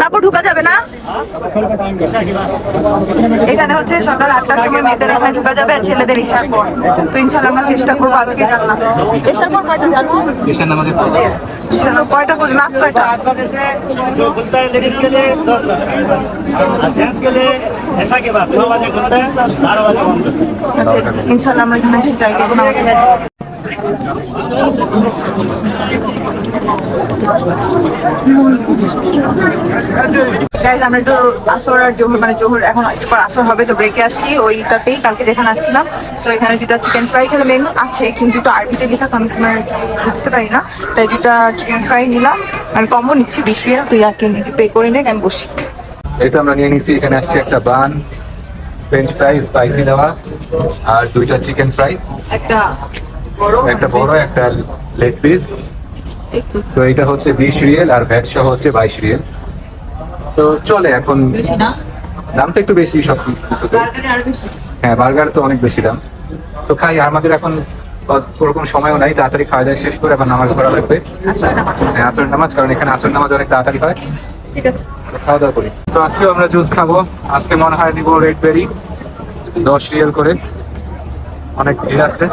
তারপর ঢুকা যাবে না। এখানে হচ্ছে সকাল 8টার সময় মেয়েদের এখানে ঢুকা যাবে আর ছেলেদের ইশার পর। তো ইনশাল্লাহ আমরা চেষ্টা করবো আজকে জানলাম ইশার পর কয়টা জানবো কয়টা লাস্ট কয়টা। जो खुलता है लेडीज के लिए 10 बजे और जेंट्स के लिए ऐसा के बाद 9 बजे खुलता है 12 बजे बंद होता है। আচ্ছা ইনশাল্লাহ আমরা এখানে এসে ট্রাই করবো। গাইজ আমরা একটু আসর আর জোহর মানে জোহর এখন একটু পর আসর হবে তো ব্রেকে আসছি ওইটাতেই কালকে যেখানে আসছিলাম। তো এখানে দুটা চিকেন ফ্রাই এখানে মেনু আছে কিন্তু একটু আরবিতে লেখা তো আমি সময় বুঝতে পারি না, তাই দুটা চিকেন ফ্রাই নিলাম আর কম্বো নিচ্ছি 20 রিয়াল। তুই আগে পে করে নে আমি বসি। এই তো আমরা নিয়ে নিচ্ছি, এখানে আসছে একটা বান, ফ্রেঞ্চ ফ্রাই স্পাইসি দেওয়া আর দুইটা চিকেন ফ্রাই, একটা বড় একটা লেগ পিস। তো এটা হচ্ছে 20 রিয়েল আর ভ্যাট সহ হচ্ছে 22 রিয়েল। তো চলে এখন দামটা একটু বেশি সব কিছুতে। হ্যাঁ বার্গার তো অনেক বেশি দাম। তো খাই, আমাদের এখন ওরকম সময়ও নাই, তাড়াতাড়ি খাওয়া দাওয়া শেষ করে এখন নামাজ পড়া লাগবে। হ্যাঁ আসর নামাজ, কারণ এখানে আসর নামাজ অনেক তাড়াতাড়ি হয়। ঠিক আছে খাওয়া দাওয়া করি। তো আজকেও আমরা জুস খাবো, আজকে মনে হয় নিবো রেড বেরি 10 রিয়েল করে, অনেক ভিড় আছে।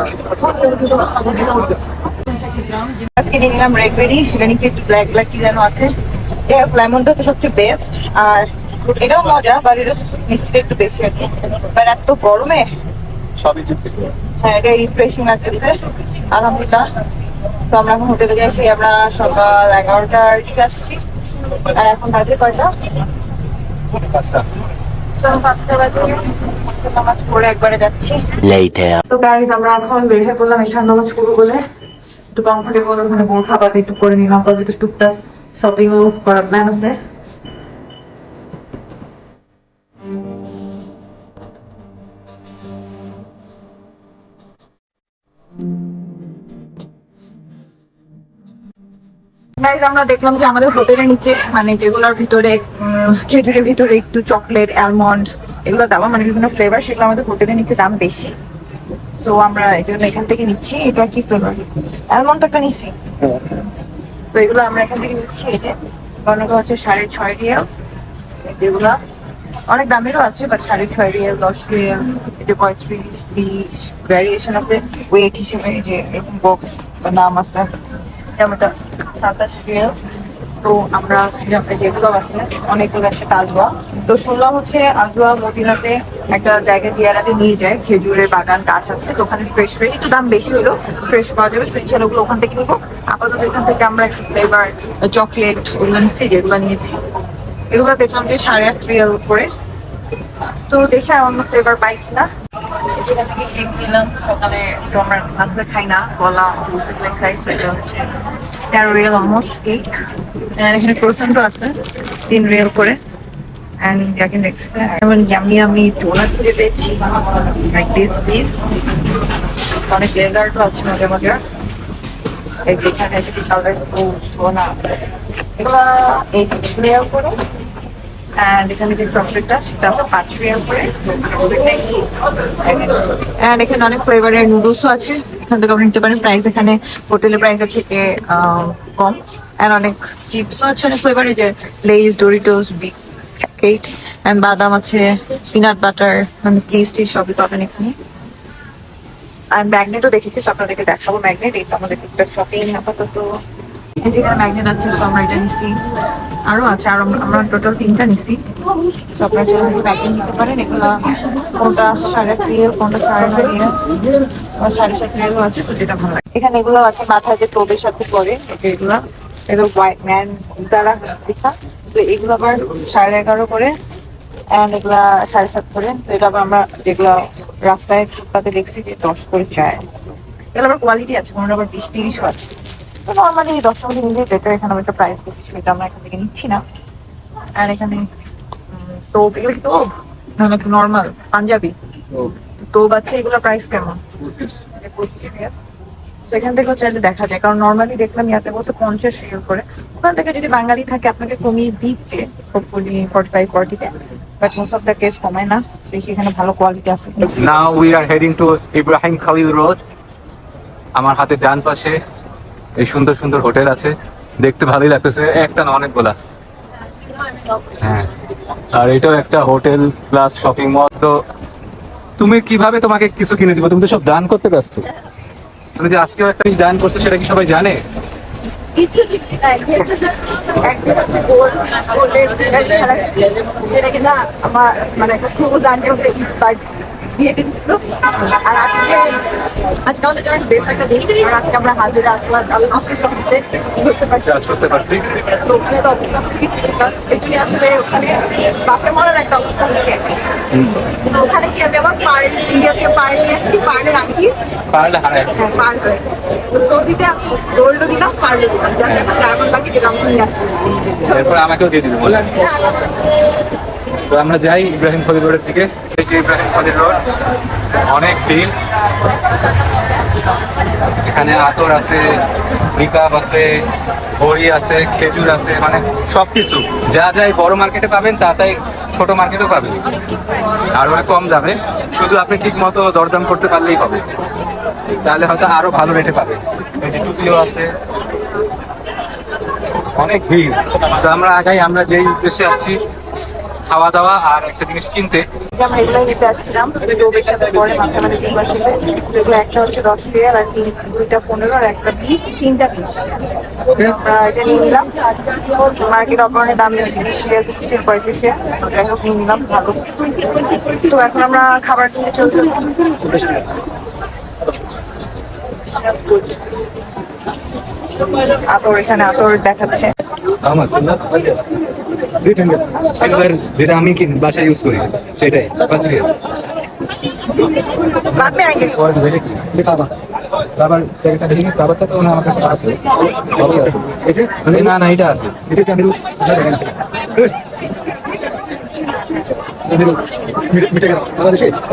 আজকে নিয়ে নিলাম রেড বেরি, এটা নিচে একটু ব্ল্যাক ব্ল্যাক কি যেন আছে। লেমনটা তো সবচেয়ে বেস্ট আর এটাও মজা বাট এটা মিষ্টিটা একটু বেশি আর কি। বাট এত গরমে সবই হ্যাঁ এটা রিফ্রেশিং লাগতেছে আলহামদুলিল্লাহ। তো আমরা এখন হোটেলে যাচ্ছি, আমরা সকাল 11টার দিকে আসছি আর এখন বাজে কয়টা 5টা বাজে। নামাজ পড়ে একবারে যাচ্ছি। তো গাইজ আমরা এখন বের হয়ে পড়লাম এখানে নামাজ শুরু বলে একটু কমফোর্টেবল ওখানে বোরখা পাতে একটু করে নিলাম, তারপর একটু টুকটাক শপিংও করার প্ল্যান আছে। গাইজ আমরা দেখলাম যে আমাদের হোটেলের নিচে মানে যেগুলোর ভিতরে খেজুরের ভিতরে একটু চকলেট অ্যালমন্ড এগুলো দেওয়া মানে বিভিন্ন ফ্লেভার, সেগুলো আমাদের হোটেলের নিচে দাম বেশি। তো আমরা এই জন্য এখান থেকে নিচ্ছি। এটা কি ফ্লেভার? অ্যালমন্ড একটা নিচ্ছি। তো এগুলো আমরা এখান থেকে নিচ্ছি। এই যে গণটা হচ্ছে 6.5 রিয়াল, যেগুলা অনেক দামেরও আছে বাট 6.5 রিয়াল 10 রিয়াল, এটা 35 20 ভ্যারিয়েশন আছে ওয়েট হিসেবে, যে এরকম বক্স বা নাম আছে। যেমনটা 27 রিয়াল। তো আমরা যেগুলো আছে অনেকগুলো আছে আজওয়া। তো শুনলাম হচ্ছে আজওয়া মদিনাতে একটা জায়গা জিয়ারাতে নিয়ে যায়, খেজুরের বাগান গাছ আছে, তো ওখানে ফ্রেশ ফ্রেশ একটু দাম বেশি হলো ফ্রেশ পাওয়া যাবে। ইনশাআল্লাহ ওগুলো ওখান থেকে নিবো। আপাতত এখান থেকে আমরা একটু ফ্লেভার চকলেট ওগুলো নিচ্ছি, যেগুলো নিয়েছি এগুলো দেখলাম যে 8.5 রিয়াল করে। তো দেখি আর অন্য ফ্লেভার পাই কিনা। এখান থেকে কেক নিলাম সকালে, তো আমরা ভাতটা খাই না, কলা জুস এগুলো খাই। সেটা হচ্ছে 13 রিয়াল অলমোস্ট কেক। এখানে ক্রোসেন্টও আছে 3 রিয়াল করে। And যাকে দেখতেছে এমন আমি ডোনাট খুঁজে পেয়েছি লাইক দিস অনেক ডেজার্টও আছে মজা মজা। এখানে আছে কি কালার ডোনাট, এগুলা 8 রিয়াল করে। And এখানে যে চকলেটটা সেটা 5 রিয়াল করে। And এখানে অনেক ফ্লেভারের নুডলসও আছে, এখান থেকে আপনি নিতে পারেন। প্রাইস এখানে হোটেলের প্রাইসের থেকে কম। And অনেক চিপসও আছে অনেক ফ্লেভারের, যে লেইস ডোরিটোস বিগ কেট এন্ড বাদাম আছে, পিনাট বাটার মানে চিজ টিজ সবই পাবেন এখানে। আর ম্যাগনেটও দেখেছি, আপনাদেরকে দেখাবো ম্যাগনেট। এই তো আমাদের টুকটাক শপিং আপাতত। যেখানে ম্যাগনেট আছে সো আমরা এটা নিচ্ছি, আরো আছে আর আমরা টোটাল 3টা নিচ্ছি। সো আপনারা চাইলে ম্যাগনেট নিতে পারেন। এগুলো কোনটা 8.5 রিয়াল, কোনটা 9.5 রিয়াল, আর 7.5 রিয়ালও আছে। তো যেটা ভালো লাগে এখানে এগুলো আছে মাথায় যে টোবের সাথে পরে, এগুলো এগুলো হোয়াইট ম্যান দ্বারা লেখা। তো এগুলো আবার 11.5 করে এন্ড এগুলা 7.5 করে। তো এটা আবার আমরা যেগুলো রাস্তায় ফুটপাতে দেখছি যে 10 করে চায়। এগুলো আবার কোয়ালিটি আছে, কোনো আবার 20-30ও আছে। তো নর্মালি 10 টাকা নিলে বেটার। এখানে একটা প্রাইস বেশি, সেটা আমরা এখান থেকে নিচ্ছি না। আর এখানে তোপ, এগুলো কি তোপ না নাকি নর্মাল পাঞ্জাবি তোপ আছে? এগুলো প্রাইস কেমন? 25 রিয়াল। সেখান থেকেও চাইলে দেখা যায়, কারণ নর্মালি দেখলাম ইয়াতে বলছে 50 রিয়াল করে। ওখান থেকে যদি বাঙালি থাকে আপনাকে কমিয়ে দিতে হোপফুলি 45-40-তে, but most of the case কমায় না। দেখি এখানে ভালো কোয়ালিটি আছে কিনা। Now we are heading to Ibrahim Khalil road. আমার হাতে ডান পাশে এই সুন্দর সুন্দর হোটেল আছে, দেখতে ভালোই লাগতেছে, একটা না অনেকগুলা। হ্যাঁ, আর এটাও একটা হোটেল প্লাস শপিং মল। তো তুমি কিভাবে তোমাকে কিছু কিনে দিব? তুমি তো সব দান করতে ব্যস্ত। তুমি যে আজকেও একটা জিনিস দান করছো, সেটা কি সবাই জানে? কিছু জিনিস না, একদিন হচ্ছে গোল্ডের ফিঙ্গার খেলা খেলছে, যেটা কিনা আমার মানে খুব জানি ওকে ঈদ দিয়ে দিচ্ছিল। আর আজকে আমাদের জন্য বেশ একটা দিন, আর আজকে আমরা হাজিরা আসলাম আল্লাহর সাথে ঘুরতে পারছি, কাজ করতে পারছি। তো ওখানে তো অবস্থা খুবই খারাপ। এই জন্য আসলে ওখানে বাপে মরার একটা অবস্থা থেকে, তো ওখানে গিয়ে আমি আবার পার্ল ইন্ডিয়া থেকে পার্ল নিয়ে আসছি, পার্লের আংটি পারলে হারায়। হ্যাঁ পার্ল হয়ে গেছে। তো সৌদিতে আমি গোল্ডও দিলাম, পার্লও দিলাম, যাতে একটা ডায়মন্ড বাকি যেটা আমি নিয়ে আসবো। এরপর আমাকেও দিয়ে দিবে বলে। তো আমরা যাই ইব্রাহিম খলিল রোডের দিকে। এই যে ইব্রাহিম খলিল রোড, অনেক ভিড়। এখানে আতর আছে, রিকাব আছে, ঘড়ি আছে, খেজুর আছে, মানে সবকিছু যা যাই বড় মার্কেটে পাবেন তা তাই ছোট মার্কেটেও পাবেন, আর অনেক কম দামে। শুধু আপনি ঠিক মতো দরদাম করতে পারলেই হবে, তাহলে হয়তো আরো ভালো রেটে পাবেন। এই যে টুপিও আছে, অনেক ভিড়। তো আমরা আগাই, আমরা যেই উদ্দেশ্যে আসছি খাওয়া দাওয়া আর একটা জিনিস কিনতে। আমরা এগুলাই নিতে আসছিলাম রোবের সাথে পরে মাথামারি কিনবার সাথে, যেগুলো একটা হচ্ছে 10 রিয়াল, আর দুইটা 15, আর একটা 20, তিনটা 20। আমরা এটা নিয়ে নিলাম। মার্কেট অপরানের দাম বেশি, 20 রিয়াল, 30 রিয়াল, 35 রিয়াল। তো যাই হোক নিয়ে নিলাম, ভালো। তো এখন আমরা খাবার কিনতে চলতে আতর, এখানে আতর দেখাচ্ছে। সিলভার যেটা আমি বাসায় ইউজ করি সেটাই 5 রিয়াল। बाद में आएंगे। খাবার প্যাকেটটা দেখি, খাবারটা তো আমার কাছে আছে, সবই আছে। না না, এটা আছে।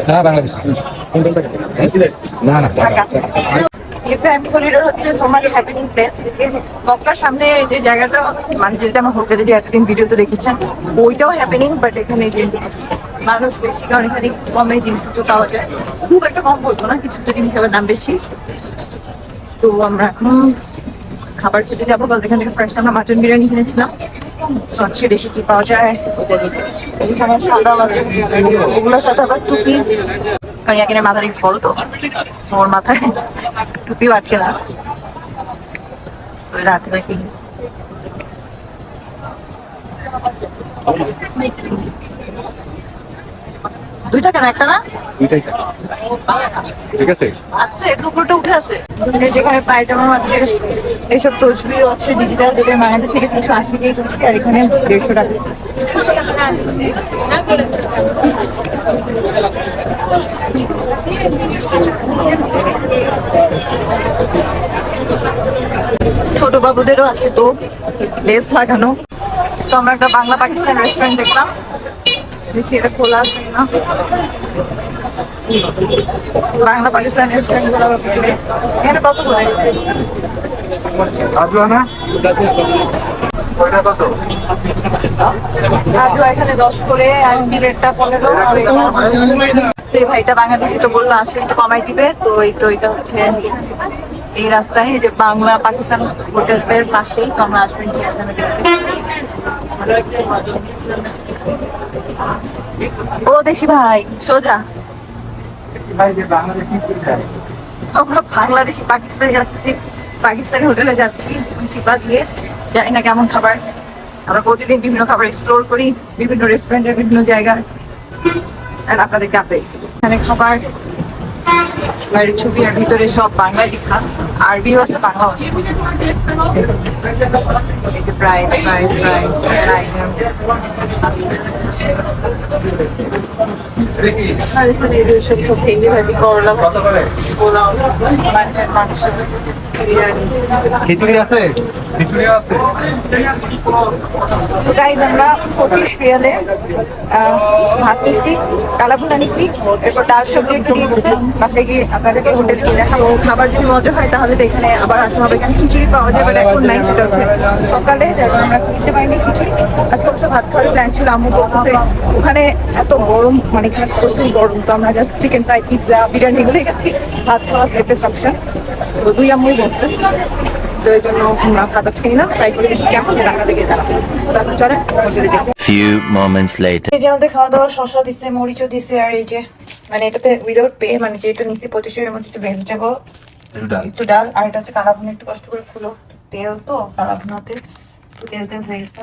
হ্যাঁ বাংলাদেশি। না না, ঢাকা। ইব্রাহিম করিডোর হচ্ছে সো মাচ হ্যাপেনিং প্লেস। মক্কার সামনে যে জায়গাটা, মানে যেটা আমার হোটেলে যে এতদিন ভিডিওতে দেখেছেন, ওইটাও হ্যাপেনিং, বাট এখানে যে মানুষ বেশি, কারণ এখানে একটু কমে জিনিসপত্র পাওয়া যায়। খুব একটা কম বলবো না, কিছু কিছু জিনিসের দাম বেশি। তো আমরা এখন খাবার খেতে যাবো, কারণ এখান থেকে ফার্স্ট আমরা মাটন বিরিয়ানি কিনেছিলাম। তো আজকে দেখি কি পাওয়া যায়। এখানে সাদাও আছে, ওগুলোর সাথে আবার টুপি, কারণ এখানে মাথা একটু বড়, তো ওর মাথায় টুপিও আটকে না, তো এটা আটকে রাখি। দুইটা কেন, একটা না? দুইটাই ঠিক আছে। আচ্ছা, এর উপরটা উঠে আছে। যেখানে পায়জামা আছে, এইসব তসবিও আছে ডিজিটাল, যেটা বাংলাদেশ থেকে 380 দিয়ে কিনছি, আর এখানে 150 টাকা। ছোট বাবুদেরও আছে তো লেস লাগানো। তো আমরা একটা বাংলা পাকিস্তান রেস্টুরেন্ট দেখলাম, দেখি এটা খোলা আছে না। বাংলা পাকিস্তান রেস্টুরেন্ট গুলো এখানে কত করে? আজও এখানে 10 করে, আর দিলেরটা 15। সেই ভাইটা বাংলাদেশি তো বললো 80 একটু কমাই দিবে। তো এটা হচ্ছে এই রাস্তায়, যে বাংলা পাকিস্তান হোটেলের পাশেই। তো আমরা আসবেন যে এখানে দেখতে। ও দেশি ভাই সোজা, আমরা বাংলাদেশি পাকিস্তানি যাচ্ছি, পাকিস্তানি হোটেলে যাচ্ছি চিপা দিয়ে। জানি না কেমন খাবার, আমরা প্রতিদিন বিভিন্ন খাবার এক্সপ্লোর করি, বিভিন্ন রেস্টুরেন্টের বিভিন্ন জায়গায়, আর আপনাদেরকে আপডেট দিব। এখানে খাবার, বাইরের ছবি, আর ভিতরে সব বাংলায় লেখা, আরবিও আছে, বাংলাও আছে। প্রায় প্রায় প্রায় আর এখানে এই সব সব ভেন্ডি ভাজি, করলা ভাজি, পোলাও, মাংস, বিরিয়ানি। খিচুড়ি আছে? খিচুড়িও আছে। তো গাইজ আমরা 25 রিয়ালে ভাত নিছি, কালাভুনা নিছি, এরপর ডাল সবজি একটু দিয়ে দিচ্ছে। বাসায় গিয়ে আপনাদেরকে হোটেলে গিয়ে দেখাবো। খাবার যদি মজা হয় তাহলে তো এখানে আবার আসা হবে, এখানে খিচুড়ি পাওয়া যায়, বাট এখন নাই। সেটা হচ্ছে সকালে, এখন আমরা খেতে পারিনি খিচুড়ি। আজকে অবশ্য ভাত খাওয়ার প্ল্যান ছিল, আম্মু বলতেছে ওখানে এত গরম, মানে এখানে প্রচুর গরম, তো আমরা just chicken fry, pizza, biryani এগুলোই খাচ্ছি। ভাত খাওয়া সেফেস্ট অপশন। তো দুই আম্মুই বলছে, তো এই জন্য আমরা ভাত আজকে নিলাম, ট্রাই করে দেখি কেমন টাকা দেখে জানাবো। চলে হোটেলে যাই। Few moments later. এই যে আমাদের খাওয়া দাওয়া, শসা দিছে, মরিচও দিছে, আর এই যে মানে এটাতে উইদাউট পে, মানে যেটা নিচে 25-এর মধ্যে একটু ভেজিটেবল, একটু ডাল, আর এটা হচ্ছে কালাভুনা। একটু কষ্ট করে খুলো, তেল তো কালাভুনাতে একটু তেল তেল হয়ে গেছে।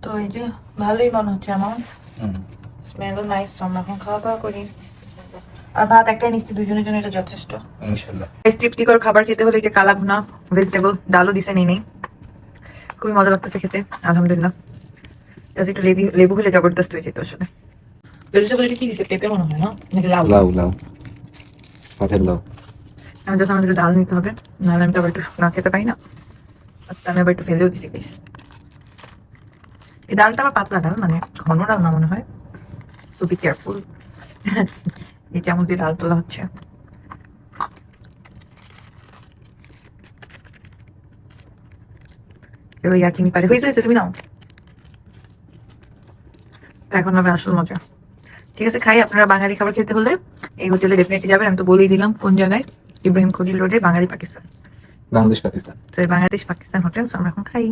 তো এই যে ভালোই মনে হচ্ছে আমার, স্মেলও নাইস। আমরা এখন খাওয়া দাওয়া করি। আর ভাত একটাই নিচ্ছি, দুজনের জন্য এটা যথেষ্ট। ইনশাআল্লাহ। তৃপ্তিকর খাবার খেতে হলে এই যে কালাভুনা, ভেজিটেবল, ডালও দিছে, নেই খুবই মজা লাগতেছে খেতে, আলহামদুলিল্লাহ। জাস্ট একটু লেবু হলে জবরদস্ত হয়ে যেত আসলে। ভেজিটেবল এটা কি দিছে? পেঁপে মনে হয় না, নাকি লাউ? লাউ লাউ, কাঠের লাউ। আমি যখন আমাদের ডাল নিতে হবে, নাহলে আমি তো আবার একটু শুকনা খেতে পারি না। আচ্ছা, আমি আবার একটু ফেলেও দিছি প্লিজ। এই ডালটা আবার পাতলা ডাল, মানে ঘন ডাল না মনে হয়। So be careful. এই চামচ দিয়ে ডাল তোলা হচ্ছে। এবার ইয়াকিনি পারে হয়েছে, তুমি নাও। এখন হবে আসল মজা। ঠিক আছে, খাই। আপনারা বাঙালি খাবার খেতে হলে এই হোটেলে ডেফিনেটলি যাবেন। আমি তো বলেই দিলাম কোন জায়গায়, ইব্রাহিম খলিল রোডে, বাঙালি পাকিস্তান। বাংলাদেশ পাকিস্তান। তো এই বাংলাদেশ পাকিস্তান হোটেল। আমরা এখন খাই।